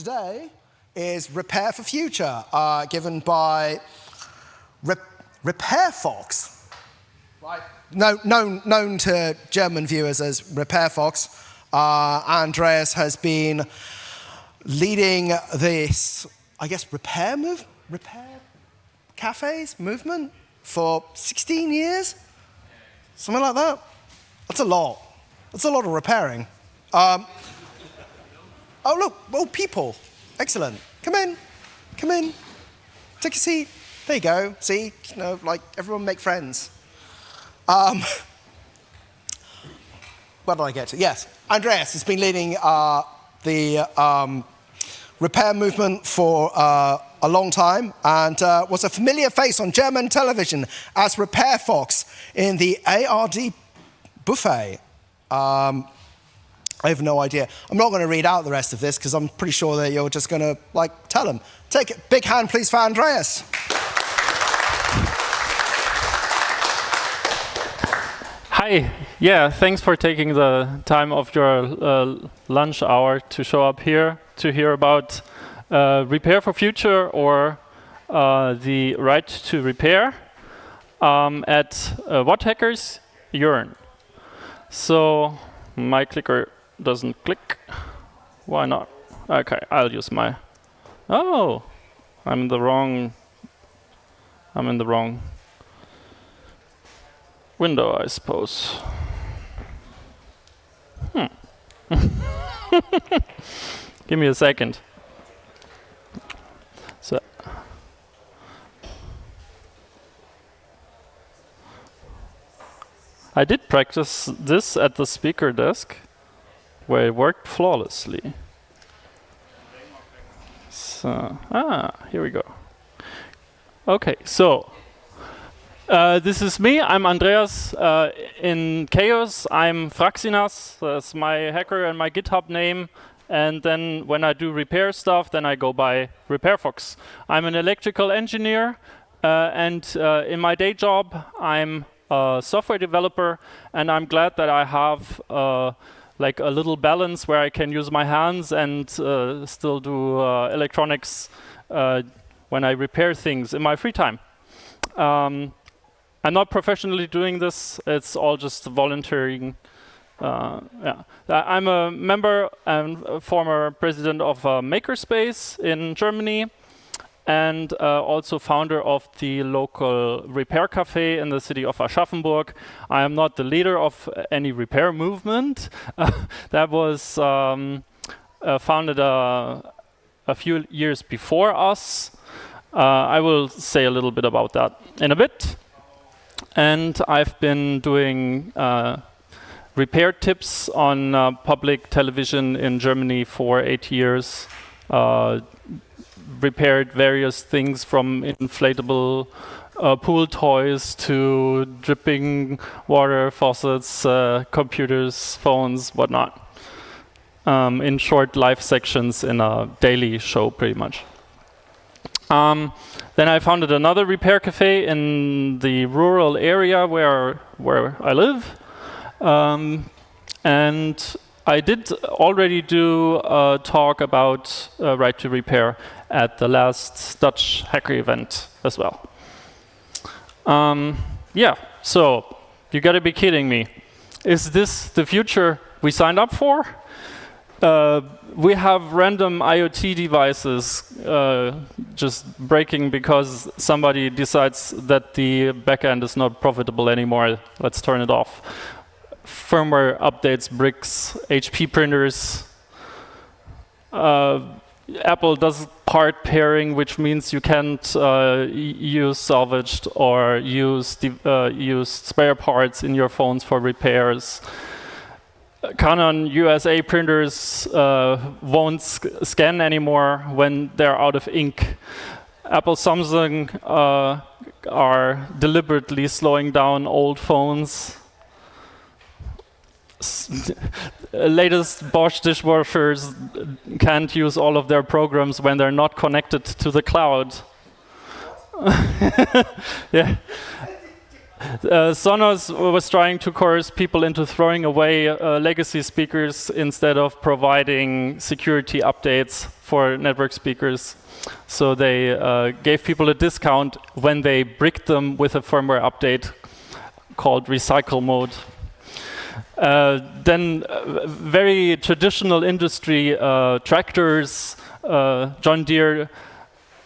today is Repair for Future, given by Repair-Fox, right? Known to German viewers as Repair-Fox. Andreas has been leading this, I guess, repair cafes movement for 16 years, something like that. That's a lot. That's a lot of repairing. Oh look, well, people, excellent. Come in, take a seat. There you go. See, you know, like everyone make friends. Where did I get to? Yes, Andreas has been leading the repair movement for a long time and was a familiar face on German television as Repair-Fox in the ARD buffet. I have no idea. I'm not going to read out the rest of this because I'm pretty sure that you're just going to tell them. Take a big hand, please, for Andreas. Hi. Yeah, thanks for taking the time of your lunch hour to show up here to hear about Repair for Future, or the right to repair at What Hackers Yearn. So my clicker doesn't click. Why not? Okay, I'll use my. Oh, I'm in the wrong window, I suppose. Give me a second. So I did practice this at the speaker desk, where it worked flawlessly. So, here we go. Okay, so this is me. I'm Andreas. In Chaos, I'm Fraxinas. That's my hacker and my GitHub name. And then when I do repair stuff, then I go by Repair-Fox. I'm an electrical engineer, and in my day job, I'm a software developer, and I'm glad that I have like a little balance where I can use my hands and still do electronics when I repair things in my free time. I'm not professionally doing this. It's all just voluntary. Yeah. I'm a member and a former president of Makerspace in Germany, and also founder of the local Repair-Café in the city of Aschaffenburg. I am not the leader of any repair movement. That was founded a few years before us. I will say a little bit about that in a bit. And I've been doing repair tips on public television in Germany for 8 years. Repaired various things from inflatable pool toys to dripping water faucets, computers, phones, whatnot. In short live sections in a daily show, pretty much. Then I founded another Repair-Café in the rural area where I live. And I did already do a talk about right to repair at the last Dutch hacker event as well. Yeah, so you gotta be kidding me. Is this the future we signed up for? We have random IoT devices just breaking because somebody decides that the backend is not profitable anymore. Let's turn it off. Firmware updates, bricks, HP printers. Apple does part pairing, which means you can't use salvaged or use spare parts in your phones for repairs. Canon USA printers won't scan anymore when they're out of ink. Apple, Samsung are deliberately slowing down old phones. Latest Bosch dishwashers can't use all of their programs when they're not connected to the cloud. Yeah. Sonos was trying to coerce people into throwing away legacy speakers instead of providing security updates for network speakers. So they gave people a discount when they bricked them with a firmware update called recycle mode. Then very traditional industry, tractors, John Deere,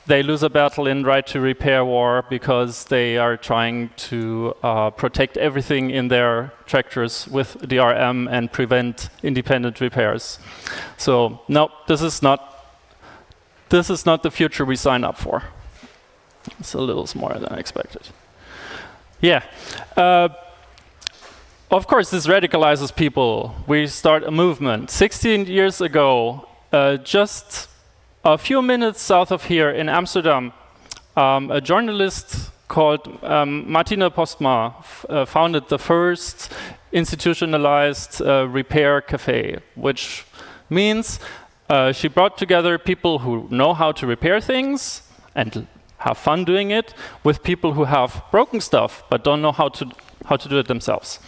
they lose a battle in right to repair war because they are trying to protect everything in their tractors with DRM and prevent independent repairs. So no, this is not the future we sign up for. It's a little smaller than I expected. Yeah. Of course, this radicalizes people. We start a movement. 16 years ago, just a few minutes south of here in Amsterdam, a journalist called Martine Postma founded the first institutionalized Repair-Café, which means she brought together people who know how to repair things and have fun doing it with people who have broken stuff but don't know how to do it themselves.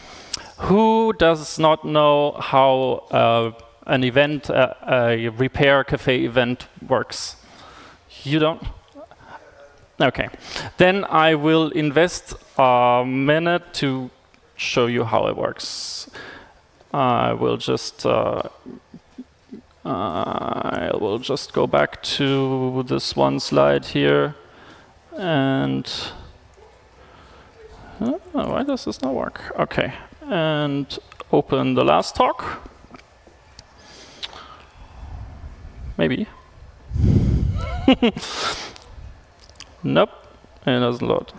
Who does not know how an event, a Repair-Café event works? You don't? Okay. Then I will invest a minute to show you how it works. I will just go back to this one slide here. And why does this not work? Okay. And open the last talk. Maybe. Nope, it doesn't load.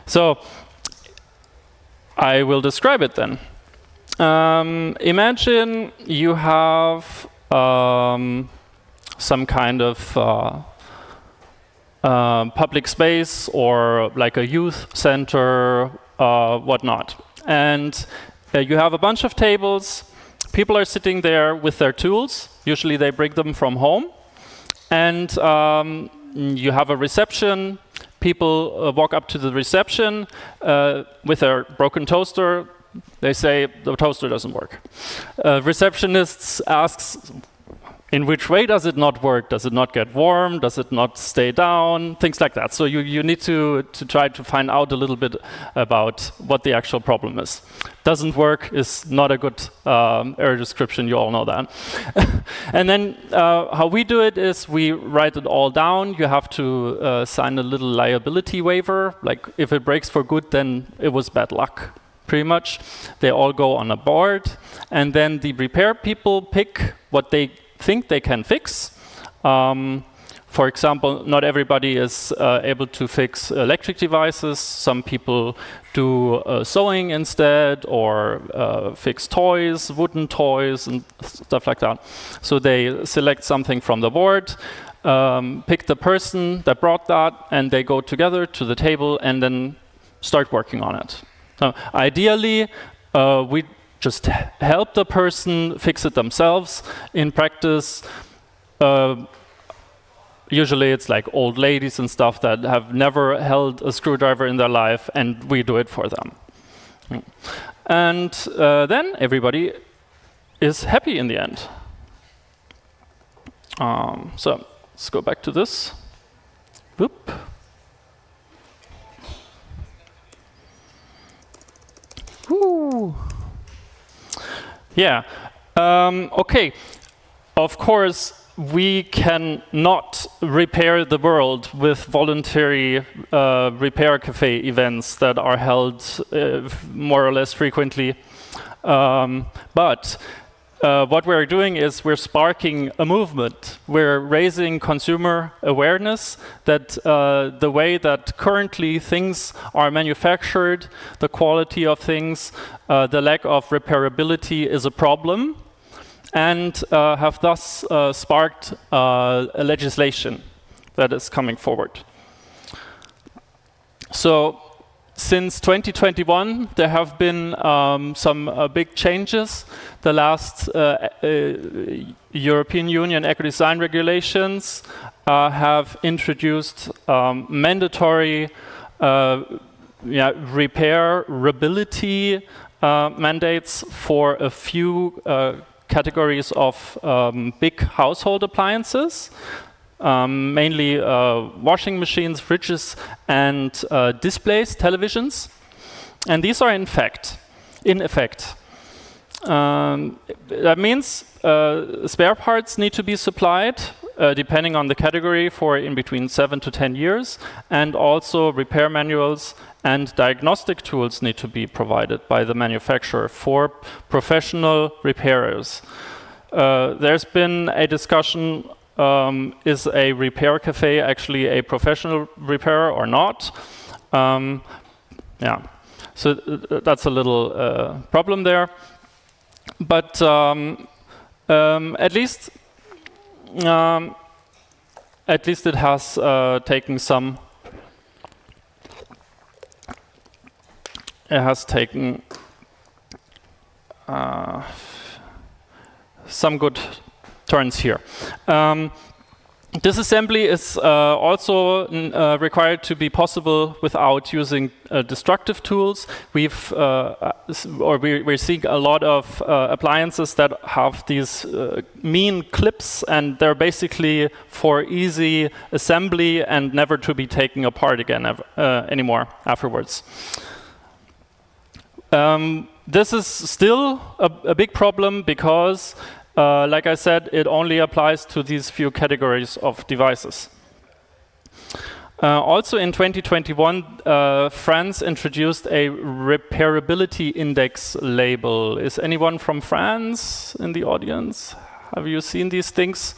So I will describe it then. Imagine you have some kind of public space or like a youth center, whatnot. And you have a bunch of tables. People are sitting there with their tools. Usually they bring them from home. And you have a reception. People walk up to the reception with their broken toaster. They say the toaster doesn't work. Receptionist asks, in which way does it not work? Does it not get warm? Does it not stay down? Things like that. So you need to try to find out a little bit about what the actual problem is. Doesn't work is not a good error description, you all know that. And then how we do it is we write it all down. You have to sign a little liability waiver. Like if it breaks for good, then it was bad luck, pretty much. They all go on a board. And then the repair people pick what they think they can fix. For example, not everybody is able to fix electric devices. Some people do sewing instead, or fix toys, wooden toys, and stuff like that. So they select something from the board, pick the person that brought that, and they go together to the table and then start working on it. Ideally, we just help the person fix it themselves. In practice, usually it's like old ladies and stuff that have never held a screwdriver in their life, and we do it for them. And then everybody is happy in the end. So let's go back to this. Whoop. Woo. Yeah. Okay. Of course, we cannot repair the world with voluntary Repair-Café events that are held more or less frequently. But what we're doing is we're sparking a movement. We're raising consumer awareness that the way that currently things are manufactured, the quality of things, the lack of repairability is a problem, and have thus sparked a legislation that is coming forward. So since 2021, there have been some big changes. The last European Union eco-design regulations have introduced mandatory repairability mandates for a few categories of big household appliances, mainly washing machines, fridges, and displays, televisions. And these are in effect. That means spare parts need to be supplied, depending on the category, for in between 7 to 10 years, and also repair manuals and diagnostic tools need to be provided by the manufacturer for professional repairers. There's been a discussion, is a Repair-Café actually a professional repairer or not? Yeah, so that's a little problem there. But at least it has taken some. It has taken some good turns here. Disassembly is also required to be possible without using destructive tools. We're seeing a lot of appliances that have these mean clips, and they're basically for easy assembly and never to be taken apart again anymore afterwards. This is still a big problem because, like I said, it only applies to these few categories of devices. Also in 2021, France introduced a repairability index label. Is anyone from France in the audience? Have you seen these things?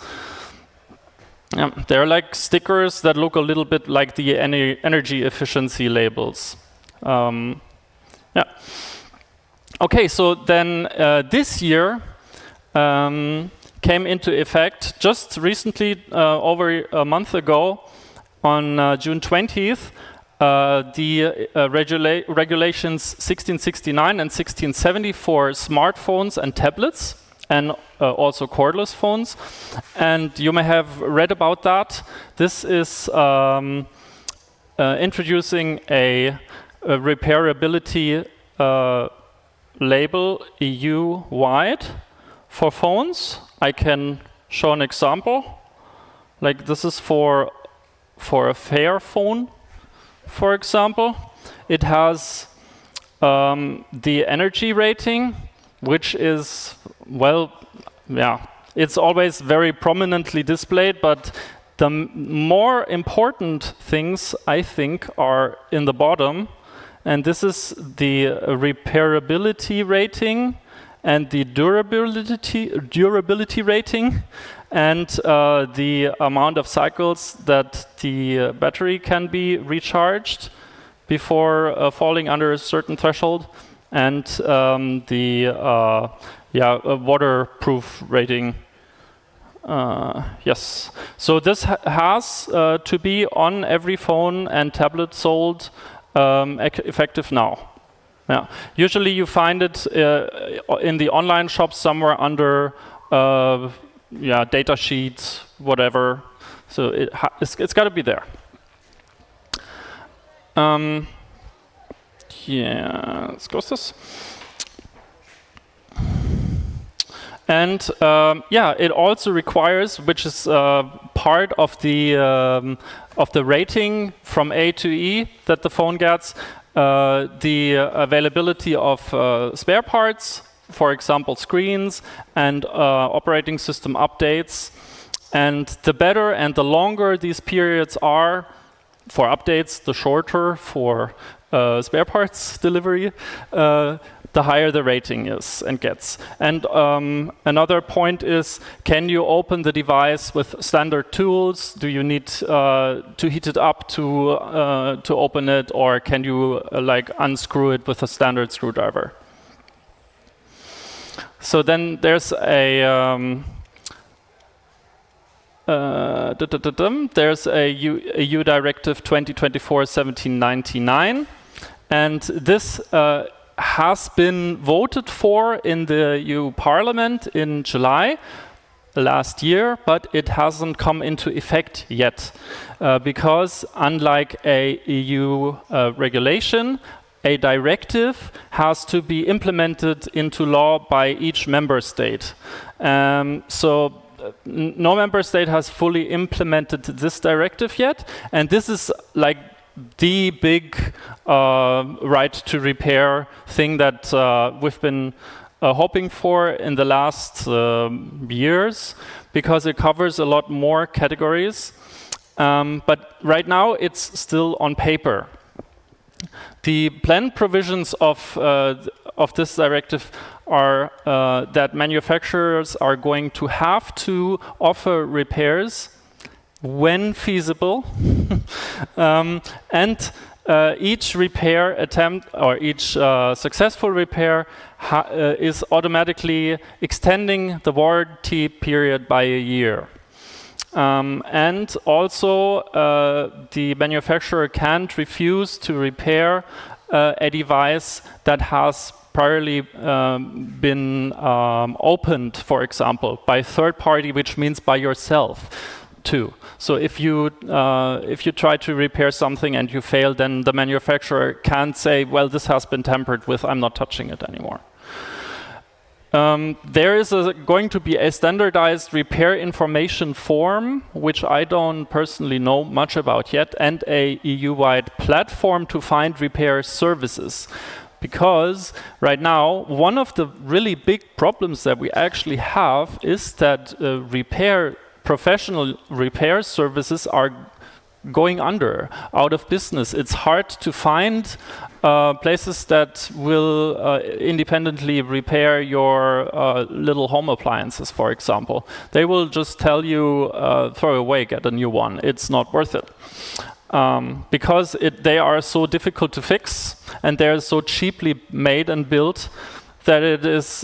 Yeah, they're like stickers that look a little bit like the energy efficiency labels. Yeah. Okay, so then this year came into effect just recently, over a month ago, on June 20th, the regulations 1669 and 1670 for smartphones and tablets, and also cordless phones. And you may have read about that. This is introducing a repairability label EU-wide for phones. I can show an example. Like this is for a Fair phone, for example. It has the energy rating, which is, well, yeah, it's always very prominently displayed, but the more important things, I think, are in the bottom. And this is the repairability rating and the durability rating, and the amount of cycles that the battery can be recharged before falling under a certain threshold, and the waterproof rating. Yes. So this has to be on every phone and tablet sold effective now. Yeah. Usually you find it in the online shop somewhere under data sheets, whatever. So it's got to be there. Let's close this. And it also requires, which is part of the rating from A to E that the phone gets, the availability of spare parts, for example, screens and operating system updates. And the better and the longer these periods are for updates, the shorter for spare parts delivery, the higher the rating is and gets. And another point is, can you open the device with standard tools? Do you need to heat it up to open it, or can you like unscrew it with a standard screwdriver? So then there's a EU Directive 2024/1799, and this has been voted for in the EU Parliament in July, last year, but it hasn't come into effect yet because unlike a EU regulation, a directive has to be implemented into law by each member state. So no member state has fully implemented this directive yet, and this is like the big right to repair thing that we've been hoping for in the last years, because it covers a lot more categories. But right now it's still on paper. The planned provisions of this directive are that manufacturers are going to have to offer repairs when feasible, and each repair attempt or each successful repair is automatically extending the warranty period by a year. And also the manufacturer can't refuse to repair a device that has priorly been opened, for example, by third party, which means by yourself too. So if you try to repair something and you fail, then the manufacturer can't say, well, this has been tampered with, I'm not touching it anymore. There is going to be a standardized repair information form, which I don't personally know much about yet, and a EU-wide platform to find repair services. Because right now, one of the really big problems that we actually have is that professional repair services are going out of business. It's hard to find places that will independently repair your little home appliances, for example. They will just tell you, throw away, get a new one. It's not worth it. Because they are so difficult to fix and they're so cheaply made and built that it is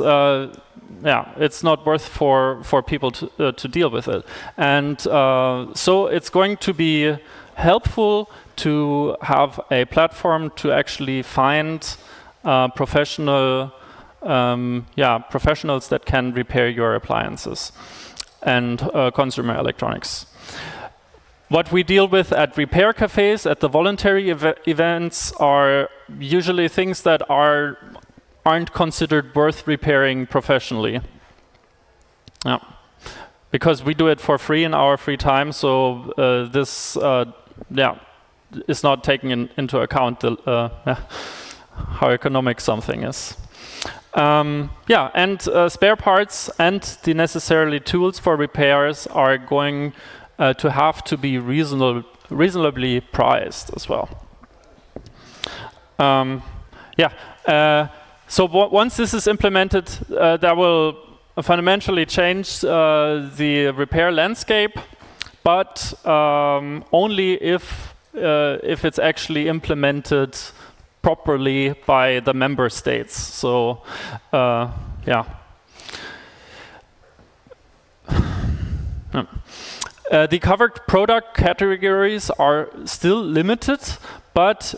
it's not worth for people to deal with it. And so it's going to be helpful to have a platform to actually find professionals that can repair your appliances and consumer electronics. What we deal with at repair cafes, at the voluntary events, are usually things that aren't considered worth repairing professionally. Yeah. Because we do it for free in our free time, so this is not taking into account how economic something is. And spare parts and the necessary tools for repairs are going to have to be reasonably priced as well. So once this is implemented, that will fundamentally change the repair landscape, but only if it's actually implemented properly by the member states. So, the covered product categories are still limited, but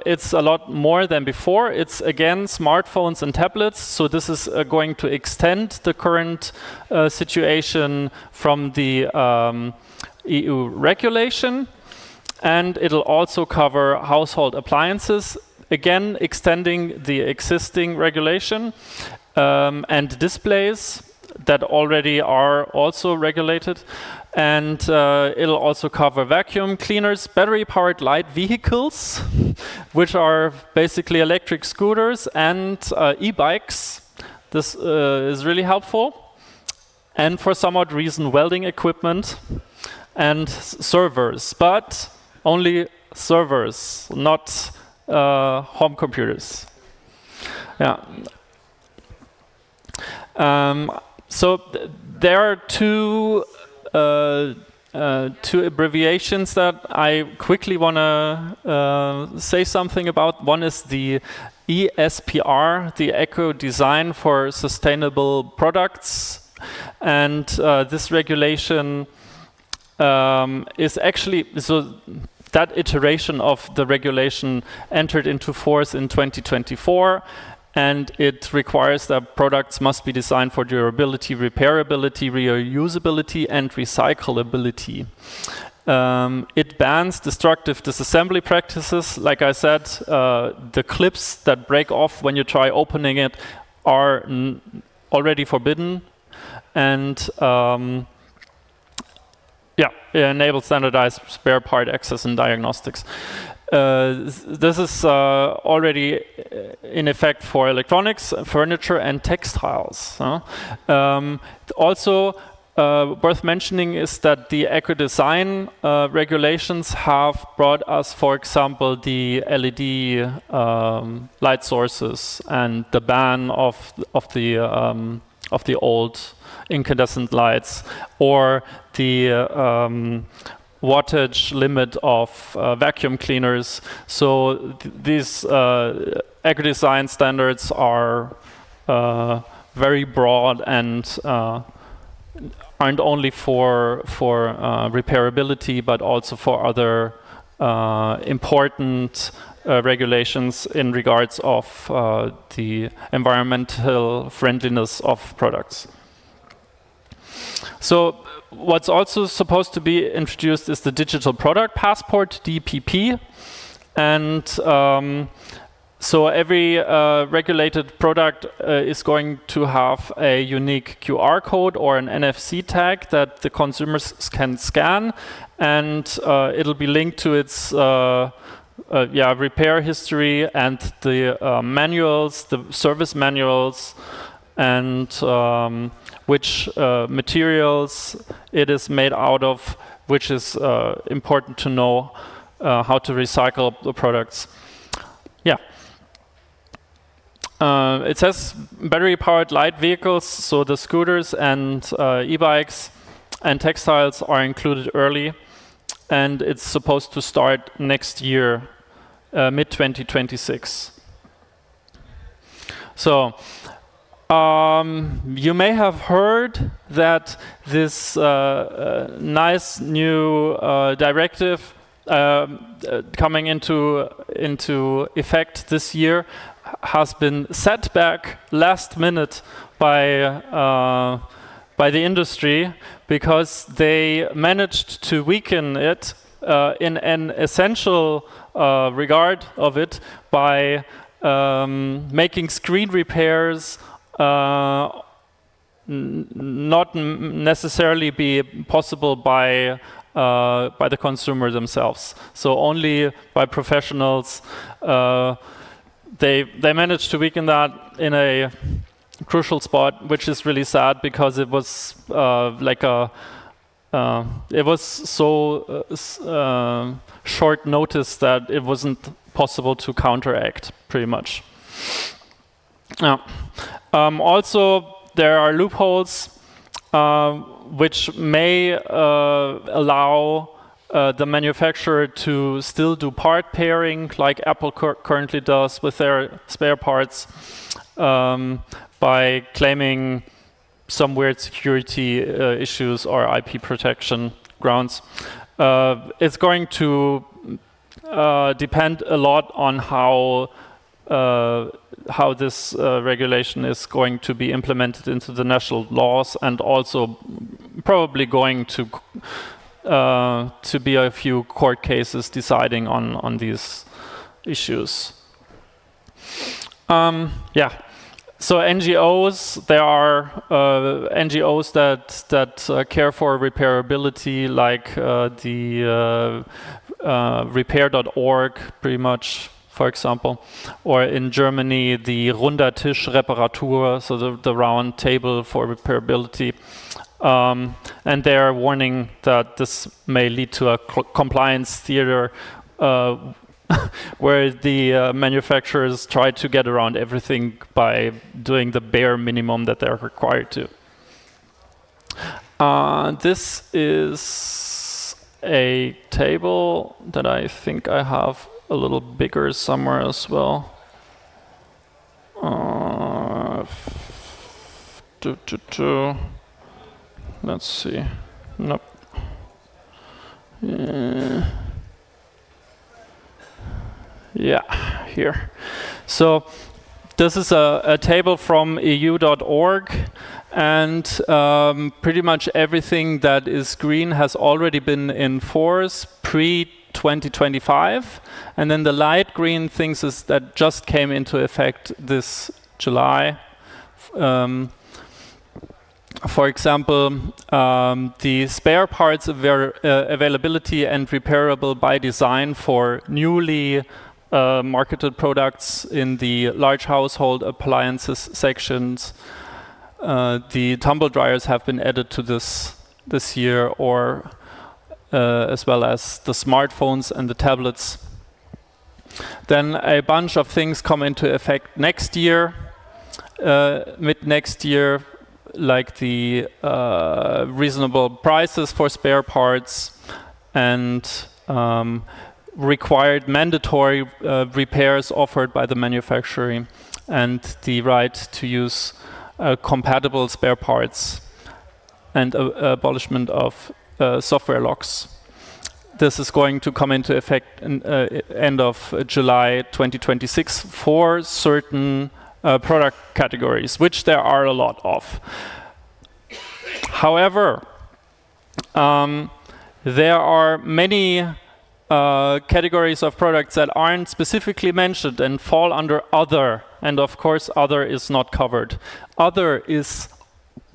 it's a lot more than before. It's again smartphones and tablets, so this is going to extend the current situation from the EU regulation, and it'll also cover household appliances, again extending the existing regulation, and displays that already are also regulated. And it'll also cover vacuum cleaners, battery-powered light vehicles, which are basically electric scooters, and e-bikes. This is really helpful. And for some odd reason, welding equipment and servers, but only servers, not home computers. Yeah. So there are two abbreviations that I quickly want to say something about. One is the ESPR, the Eco Design for Sustainable Products, and this regulation is actually, so that iteration of the regulation entered into force in 2024, and it requires that products must be designed for durability, repairability, reusability, and recyclability. It bans destructive disassembly practices. Like I said, the clips that break off when you try opening it are already forbidden, and it enables standardized spare part access and diagnostics. This is already in effect for electronics, furniture, and textiles. Also, worth mentioning is that the eco-design regulations have brought us, for example, the LED light sources and the ban of the old incandescent lights, or the wattage limit of vacuum cleaners. So these eco-design standards are very broad and aren't only for repairability, but also for other important regulations in regards of the environmental friendliness of products. So what's also supposed to be introduced is the Digital Product Passport, DPP. And so every regulated product is going to have a unique QR code or an NFC tag that the consumers can scan, and it'll be linked to its repair history and the manuals, the service manuals, and which materials it is made out of, which is important to know how to recycle the products. Yeah. It says battery-powered light vehicles, so the scooters and e-bikes and textiles are included early, and it's supposed to start next year, mid-2026. So, you may have heard that this nice new directive coming into effect this year has been set back last minute by the industry, because they managed to weaken it in an essential regard of it by making screen repairs not necessarily be possible by the consumer themselves. So only by professionals. They managed to weaken that in a crucial spot, which is really sad, because it was it was so short notice that it wasn't possible to counteract, pretty much. Also, there are loopholes which may allow the manufacturer to still do part pairing, like Apple currently does with their spare parts, by claiming some weird security issues or IP protection grounds. It's going to depend a lot on how this regulation is going to be implemented into the national laws, and also probably going to be a few court cases deciding on these issues. So NGOs, there are NGOs that care for repairability, like the repair.org, pretty much, for example, or in Germany, the Runder Tisch Reparatur, so the round table for repairability. And they are warning that this may lead to a compliance theater where the manufacturers try to get around everything by doing the bare minimum that they're required to. This is a table that I think I have a little bigger somewhere as well. Let's see. Nope. Yeah, here. So this is a table from EU.org, and pretty much everything that is green has already been in force pre-2025, and then the light green things is that just came into effect this July. For example, the spare parts availability and repairable by design for newly marketed products in the large household appliances sections. The tumble dryers have been added to this year, or as well as the smartphones and the tablets. Then a bunch of things come into effect next year, mid next year, like the reasonable prices for spare parts and required mandatory repairs offered by the manufacturer, and the right to use compatible spare parts, and abolishment of software locks. This is going to come into effect in end of July 2026 for certain product categories, which there are a lot of. However, there are many categories of products that aren't specifically mentioned and fall under other, and of course other is not covered. Other is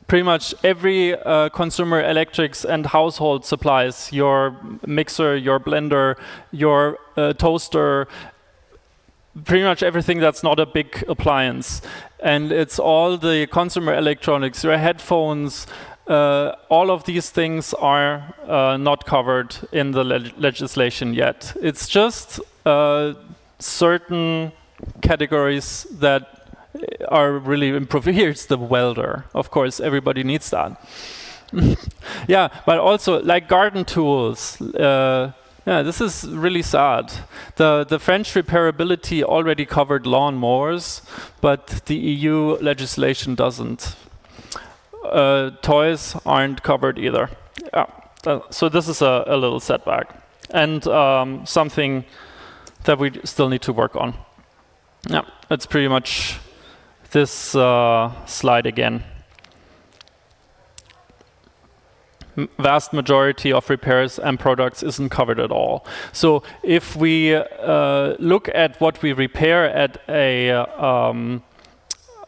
pretty much every consumer electrics and household supplies, your mixer, your blender, your toaster, pretty much everything that's not a big appliance. And it's all the consumer electronics, your headphones, all of these things are not covered in the legislation yet. It's just certain categories that are really improved. Here's the welder. Of course, everybody needs that. Yeah, but also like garden tools. Yeah, this is really sad. The French repairability already covered lawnmowers, but the EU legislation doesn't. Toys aren't covered either. Yeah, so this is a little setback, and something that we still need to work on. Yeah, it's pretty much this slide again. Vast majority of repairs and products isn't covered at all. So if we look at what we repair at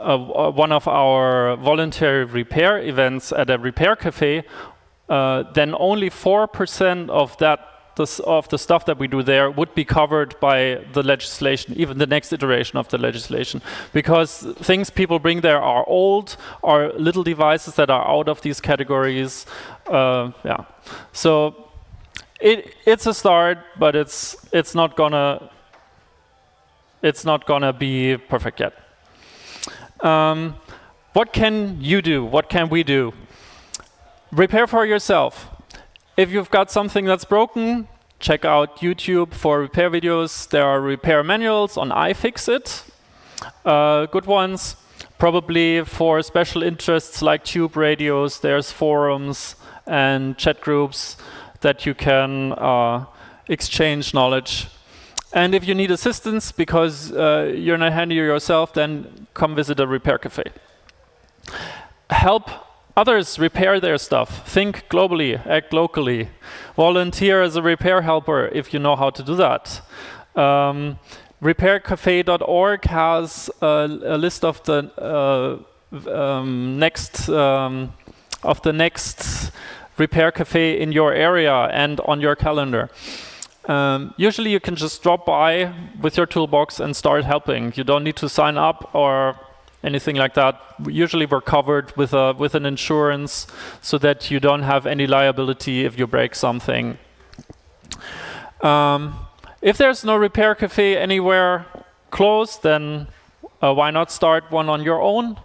one of our voluntary repair events at a Repair-Café, then only 4% of the stuff that we do there would be covered by the legislation, even the next iteration of the legislation, because things people bring there are old, are little devices that are out of these categories. Yeah, so it's a start, but it's not gonna be perfect yet. What can you do? What can we do? Repair for yourself. If you've got something that's broken, check out YouTube for repair videos. There are repair manuals on iFixit, good ones. Probably for special interests like tube radios, there's forums and chat groups that you can exchange knowledge. And if you need assistance because you're not handy yourself, then come visit a Repair-Café. Help others repair their stuff. Think globally, act locally. Volunteer as a repair helper if you know how to do that. Repair-Café.org has a list of the next Repair-Café in your area and on your calendar. Usually you can just drop by with your toolbox and start helping. You don't need to sign up or anything like that. Usually we're covered with an insurance so that you don't have any liability if you break something. If there's no Repair-Café anywhere close, then why not start one on your own?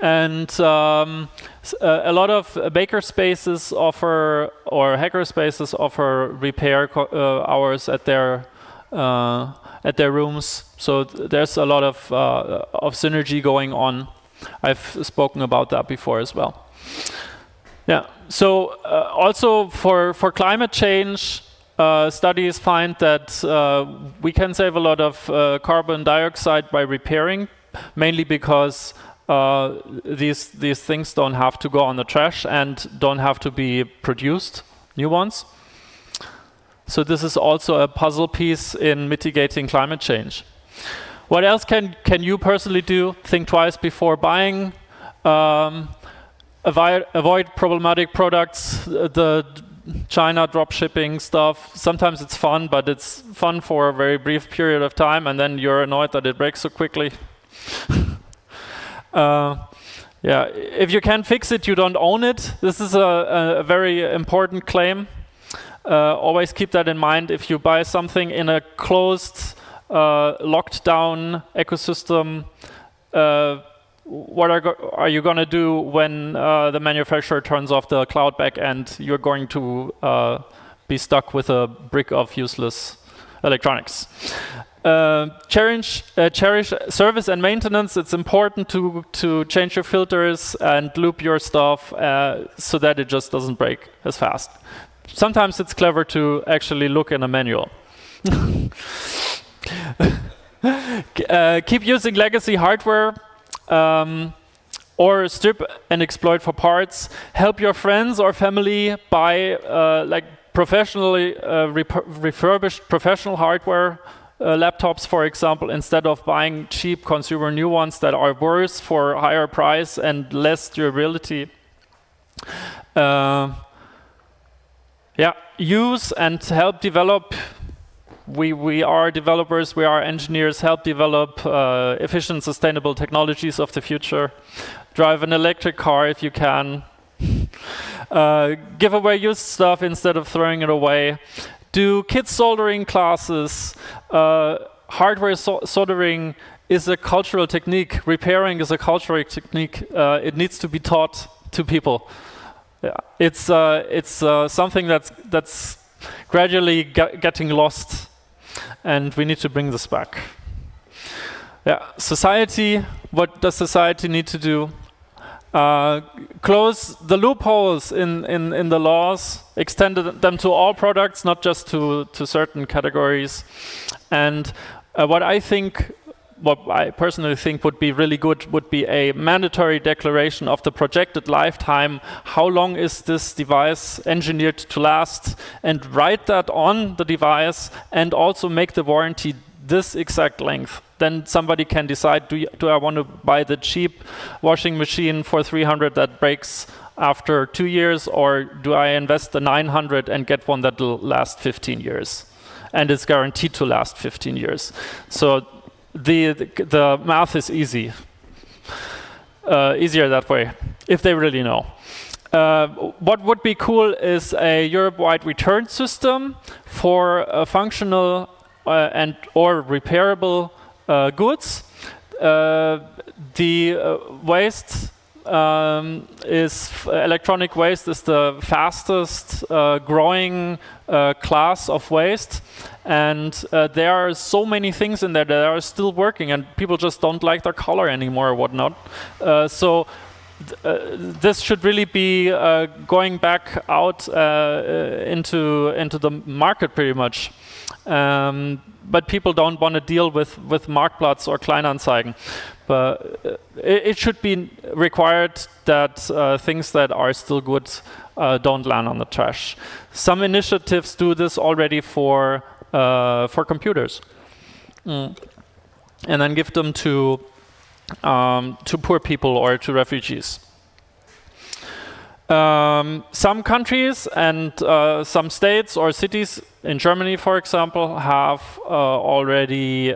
And a lot of maker spaces offer, or hacker spaces offer repair hours at their rooms. So there's a lot of synergy going on. I've spoken about that before as well. Yeah. So also for climate change, studies find that we can save a lot of carbon dioxide by repairing mainly because these things don't have to go on the trash and don't have to be produced, new ones. So this is also a puzzle piece in mitigating climate change. What else can you personally do? Think twice before buying. Avoid problematic products, the China drop shipping stuff. Sometimes it's fun, but it's fun for a very brief period of time, and then you're annoyed that it breaks so quickly. Yeah, if you can't fix it, you don't own it. This is a very important claim. Always keep that in mind. If you buy something in a closed, locked down ecosystem, what are you going to do when the manufacturer turns off the cloud back and you're going to be stuck with a brick of useless electronics? Cherish service and maintenance. It's important to change your filters and loop your stuff so that it just doesn't break as fast. Sometimes it's clever to actually look in a manual. Keep using legacy hardware or strip and exploit for parts. Help your friends or family buy like professionally refurbished professional hardware, laptops, for example, instead of buying cheap consumer new ones that are worse for higher price and less durability. Yeah, use and help develop. We are developers, we are engineers, help develop efficient, sustainable technologies of the future. Drive an electric car if you can. Give away used stuff instead of throwing it away. Do kids soldering classes. Hardware soldering is a cultural technique. Repairing is a cultural technique. It needs to be taught to people. Yeah. It's something that's gradually getting lost, and we need to bring this back. Yeah, society. What does society need to do? Close the loopholes in the laws, extend them to all products, not just to certain categories. And what I personally think would be really good would be a mandatory declaration of the projected lifetime. How long is this device engineered to last? And write that on the device and also make the warranty this exact length. Then somebody can decide, do I want to buy the cheap washing machine for 300 that breaks after 2 years, or do I invest the 900 and get one that will last 15 years? And it's guaranteed to last 15 years. So the math is easy. Easier that way, if they really know. What would be cool is a Europe-wide return system for functional and or repairable goods. The waste electronic waste is the fastest growing class of waste, and there are so many things in there that are still working, and people just don't like their color anymore or whatnot. So this should really be going back out into the market pretty much. But people don't want to deal with Marktplatz or Kleinanzeigen. But it should be required that things that are still good don't land on the trash. Some initiatives do this already for computers, and then give them to poor people or to refugees. Some countries and some states or cities in Germany, for example, have already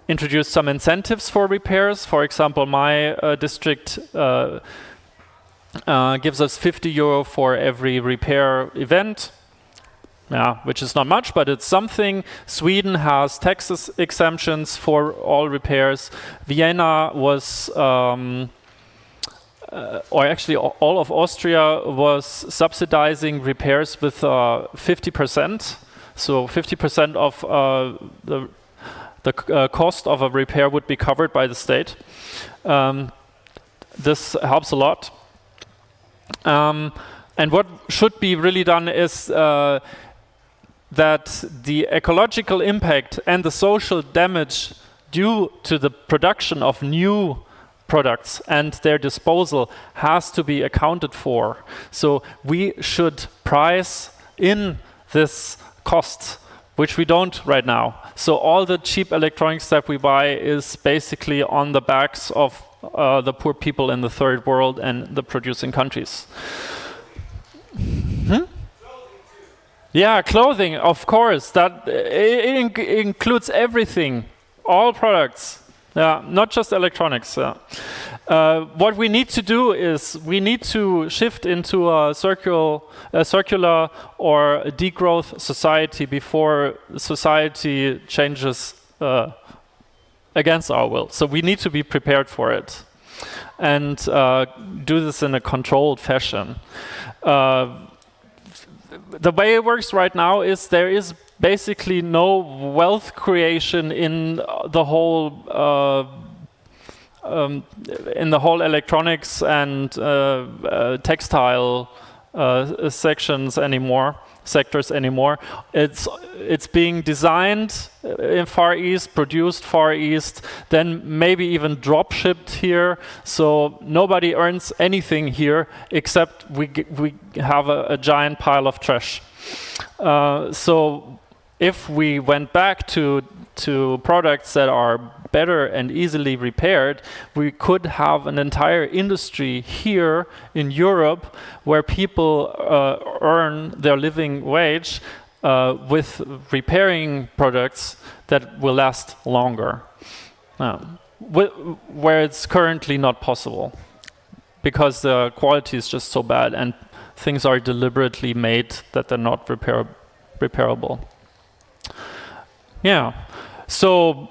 introduced some incentives for repairs. For example, my district gives us 50 euro for every repair event. Yeah, which is not much, but it's something. Sweden has tax exemptions for all repairs. Vienna was or actually all of Austria was subsidizing repairs with 50%. So 50% of the cost of a repair would be covered by the state. This helps a lot. And what should be really done is that the ecological impact and the social damage due to the production of new products and their disposal has to be accounted for. So we should price in this cost, which we don't right now. So all the cheap electronics that we buy is basically on the backs of the poor people in the third world and the producing countries. Yeah, clothing, of course. That it includes everything, all products. Yeah, not just electronics. What we need to do is we need to shift into a circular or a degrowth society before society changes against our will. So we need to be prepared for it and do this in a controlled fashion. The way it works right now is there is basically no wealth creation in the whole electronics and textile sectors anymore. It's being designed in Far East, produced Far East, then maybe even drop shipped here. So nobody earns anything here except we have a giant pile of trash. So if we went back to products that are better and easily repaired, we could have an entire industry here in Europe where people earn their living wage with repairing products that will last longer, where it's currently not possible because the quality is just so bad and things are deliberately made that they're not repairable. Yeah, so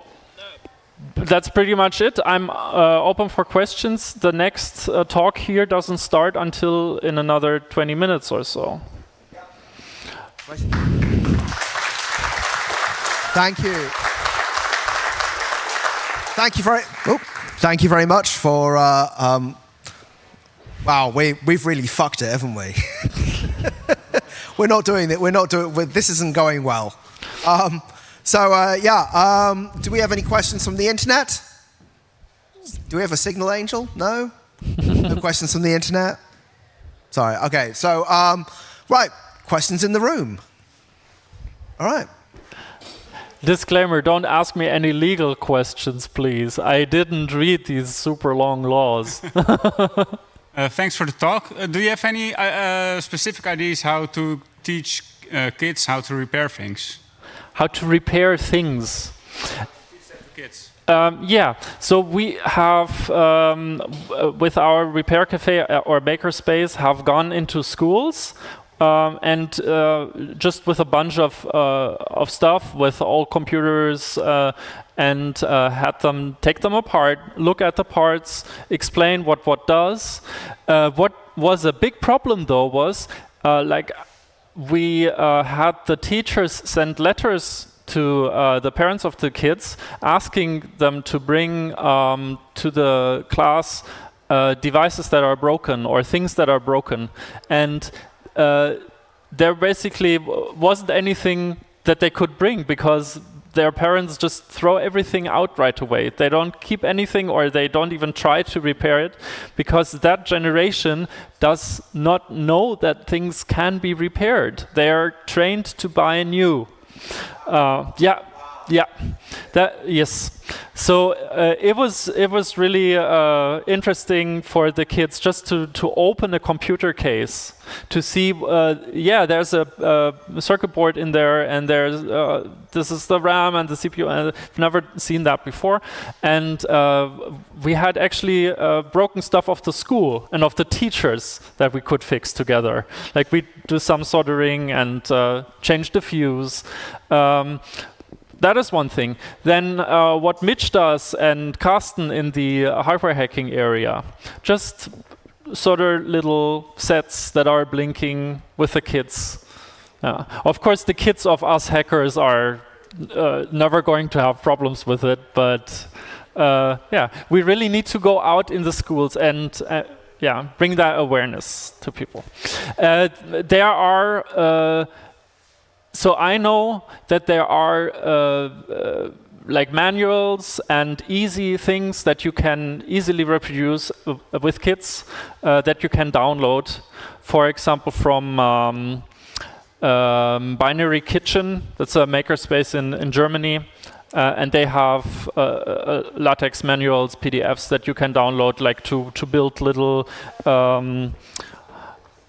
that's pretty much it. I'm open for questions. The next talk here doesn't start until in another 20 minutes or so. Thank you. Thank you very much for. Wow, we've really fucked it, haven't we? We're not doing it. This isn't going well. Do we have any questions from the internet? Do we have a signal angel? No? No questions from the internet? Sorry, okay. So, right, questions in the room. All right. Disclaimer, don't ask me any legal questions, please. I didn't read these super long laws. Thanks for the talk. Do you have any specific ideas how to teach kids how to repair things? How to repair things? Teach that to kids. Yeah, so we have, with our Repair-Café or makerspace, have gone into schools and just with a bunch of stuff, with all computers, and had them take them apart, look at the parts, explain what does. What was a big problem though was we had the teachers send letters to the parents of the kids asking them to bring to the class devices that are broken or things that are broken. And there basically wasn't anything that they could bring because their parents just throw everything out right away. They don't keep anything or they don't even try to repair it because that generation does not know that things can be repaired. They are trained to buy new. Yes. So it was really interesting for the kids just to open a computer case to see. There's a circuit board in there, and there's this is the RAM and the CPU. And I've never seen that before. And we had actually broken stuff of the school and of the teachers that we could fix together. Like we do some soldering and change the fuse. That is one thing. Then what Mitch does and Carsten in the hardware hacking area, just sort of little sets that are blinking with the kids. Of course, the kids of us hackers are never going to have problems with it, but we really need to go out in the schools and bring that awareness to people. There are So I know that there are like manuals and easy things that you can easily reproduce with kits that you can download. For example, from Binary Kitchen, that's a makerspace in Germany. And they have latex manuals, PDFs that you can download, like to build little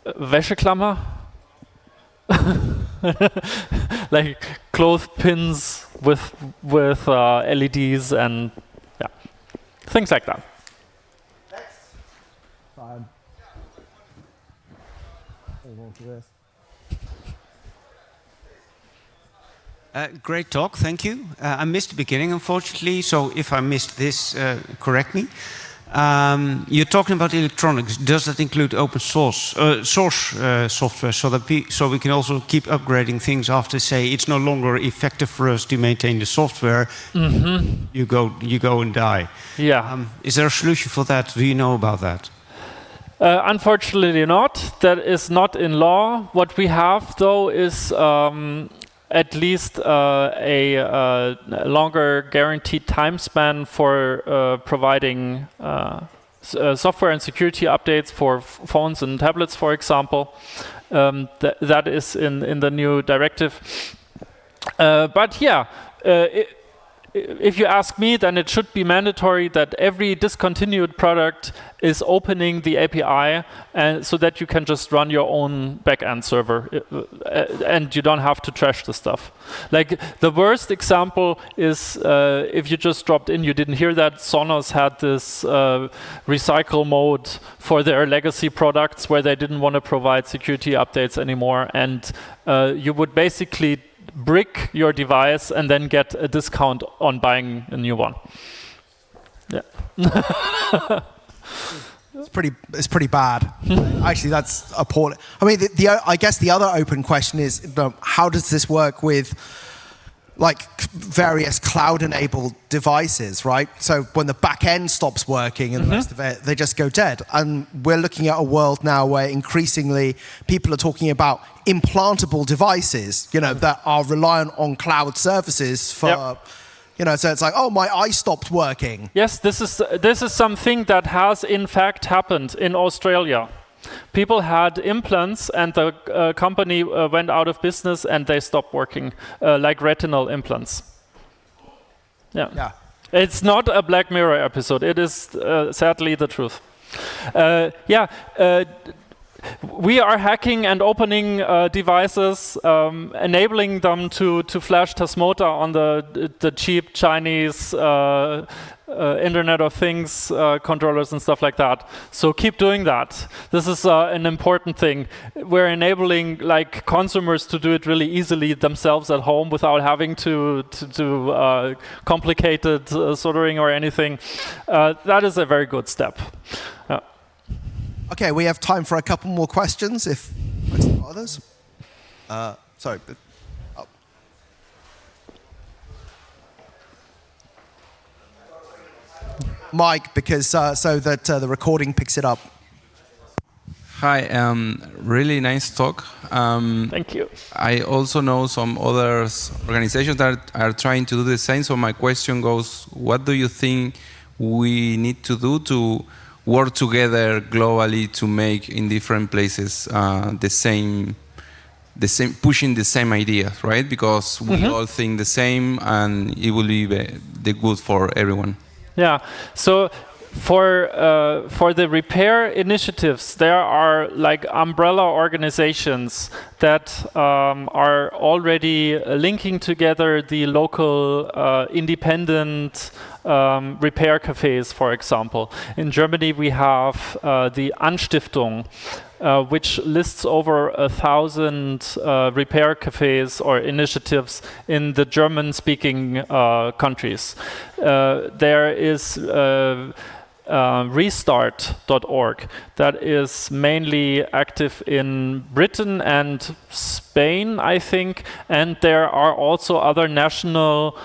Wäscheklammer, like cloth pins with LEDs and things like that. Next. Fine. Hold on to this. Great talk, thank you. I missed the beginning, unfortunately, so if I missed this, correct me. You're talking about electronics. Does that include open source software, so that so we can also keep upgrading things after, say, it's no longer effective for us to maintain the software? You go and die. Yeah. Is there a solution for that? Do you know about that? Unfortunately not. That is not in law. What we have, though, is at least a longer guaranteed time span for providing software and security updates for phones and tablets, for example. That is in the new directive. But yeah, if you ask me, then it should be mandatory that every discontinued product is opening the API, and so that you can just run your own backend server, and you don't have to trash the stuff. Like the worst example is if you just dropped in, you didn't hear that Sonos had this recycle mode for their legacy products where they didn't want to provide security updates anymore, and you would basically brick your device and then get a discount on buying a new one. Yeah. It's pretty bad. Actually, that's appalling. I mean, I guess the other open question is, how does this work with like various cloud-enabled devices, right? So when the back end stops working and the rest of it, they just go dead. And we're looking at a world now where increasingly people are talking about implantable devices, that are reliant on cloud services for, so it's like, oh, my eye stopped working. Yes, this is something that has in fact happened in Australia. People had implants and the company went out of business and they stopped working, like retinal implants. Yeah. It's not a Black Mirror episode. It is sadly the truth. We are hacking and opening devices, enabling them to flash Tasmota on the cheap Chinese Internet of Things controllers and stuff like that. So keep doing that. This is an important thing. We're enabling like consumers to do it really easily themselves at home without having to do complicated soldering or anything. That is a very good step. Okay, we have time for a couple more questions, if others. Sorry. Mike, because so that the recording picks it up. Hi, really nice talk. Thank you. I also know some other organizations that are trying to do the same. So my question goes: what do you think we need to do to work together globally to make in different places the same, pushing the same ideas, right? Because we all think the same, and it will be the good for everyone. Yeah. So for the repair initiatives, there are like umbrella organizations that are already linking together the local independent repair cafes, for example. In Germany, we have the Anstiftung, which lists over 1,000 repair cafes or initiatives in the German-speaking countries. There is restart.org that is mainly active in Britain and Spain, I think, and there are also other national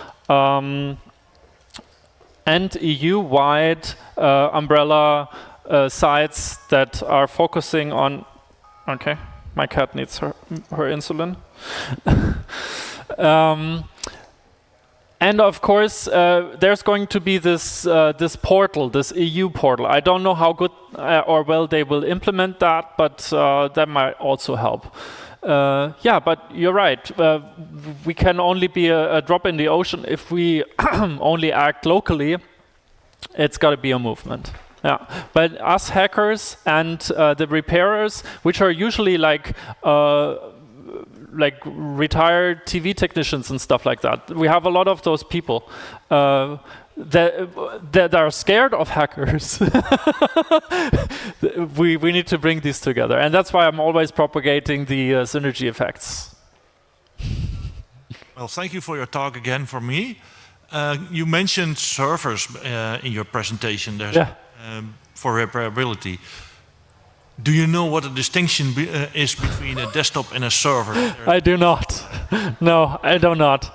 and EU-wide umbrella sites that are focusing on. Okay, my cat needs her insulin. And of course, there's going to be this this portal, this EU portal. I don't know how good or well they will implement that, but that might also help. Yeah, but you're right. We can only be a drop in the ocean if we only act locally. It's got to be a movement. Yeah, but us hackers and the repairers, which are usually like retired TV technicians and stuff like that. We have a lot of those people that are scared of hackers. we need to bring these together, and that's why I'm always propagating the synergy effects. Well, thank you for your talk again for me. You mentioned servers in your presentation. There's, for repairability. Do you know what the distinction is between a desktop and a server? I do not. No, I do not.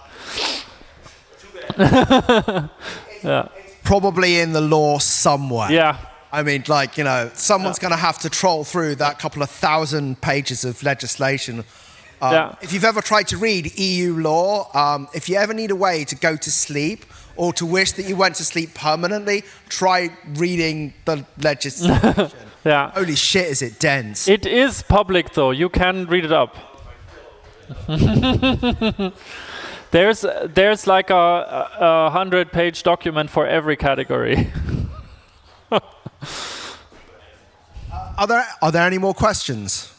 Yeah. Probably in the law somewhere. Yeah. I mean, like, you know, someone's going to have to troll through that couple of 1,000 pages of legislation. If you've ever tried to read EU law, if you ever need a way to go to sleep or to wish that you went to sleep permanently, try reading the legislation. Yeah. Holy shit, is it dense. It is public, though. You can read it up. There's like a 100-page document for every category. Are there any more questions?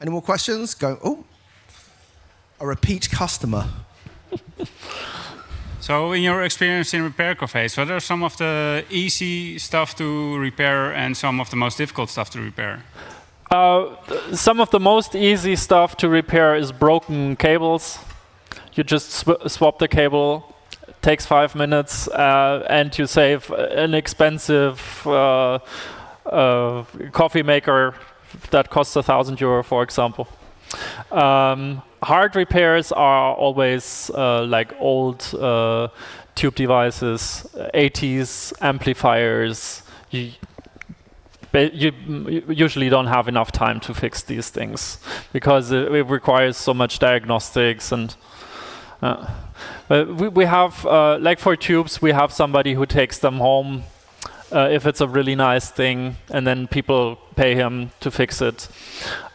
Any more questions? Go. Oh, a repeat customer. So in your experience in Repair-Cafés, what are some of the easy stuff to repair and some of the most difficult stuff to repair? Some of the most easy stuff to repair is broken cables. You just swap the cable, it takes 5 minutes, and you save an expensive coffee maker that costs €1,000, for example. Hard repairs are always like old tube devices, 80s amplifiers. You usually don't have enough time to fix these things because it requires so much diagnostics and. But we have, like for tubes, we have somebody who takes them home if it's a really nice thing, and then people pay him to fix it.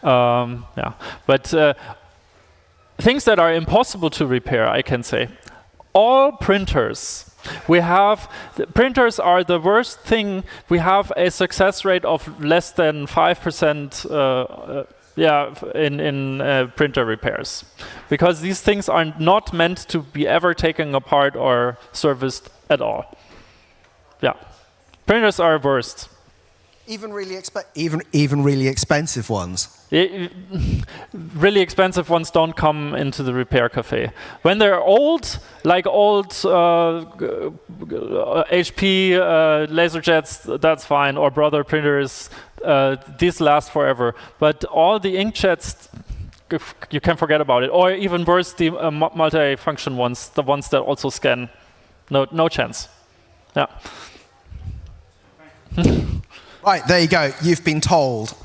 Yeah, but things that are impossible to repair, I can say. All printers. Printers are the worst thing. We have a success rate of less than 5%. In printer repairs, because these things are not meant to be ever taken apart or serviced at all. Yeah, printers are worst. Even really expensive ones. Really expensive ones don't come into the Repair-Café. When they're old, like old HP LaserJets, that's fine, or Brother printers. These last forever, but all the inkjets, you can forget about it. Or even worse, the multi-function ones, the ones that also scan. No chance. Yeah. Right, there you go. You've been told.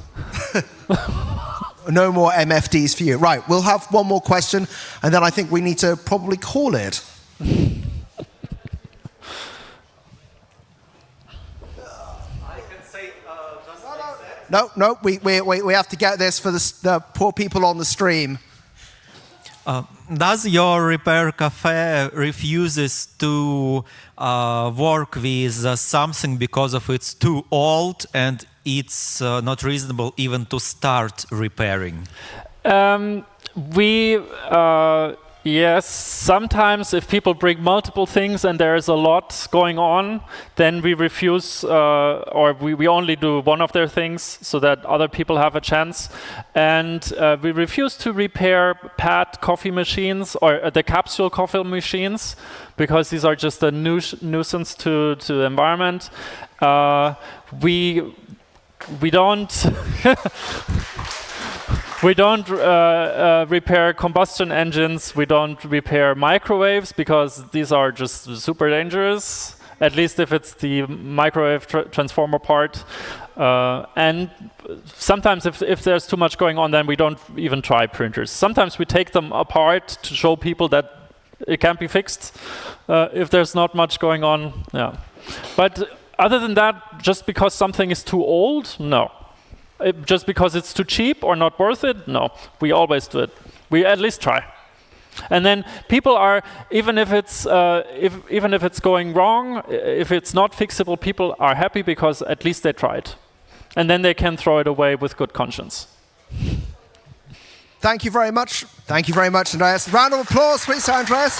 No more MFDs for you. Right, we'll have one more question, and then I think we need to probably call it. No, we have to get this for the poor people on the stream. Does your Repair-Café refuses to work with something because of it's too old and it's not reasonable even to start repairing? Yes, sometimes if people bring multiple things and there is a lot going on, then we refuse or we only do one of their things so that other people have a chance. And we refuse to repair pad coffee machines or the capsule coffee machines because these are just a nuisance to the environment. We don't... We don't repair combustion engines, we don't repair microwaves because these are just super dangerous, at least if it's the microwave transformer part. And sometimes if there's too much going on, then we don't even try printers. Sometimes we take them apart to show people that It can't be fixed if there's not much going on. Yeah, but other than that, just because something is too old, no. Just because it's too cheap or not worth it, no. We always do it. We at least try. And then people are, even if it's going wrong, if it's not fixable, people are happy because at least they tried, and then they can throw it away with good conscience. Thank you very much. Thank you very much, Andreas. Round of applause, please, Andreas.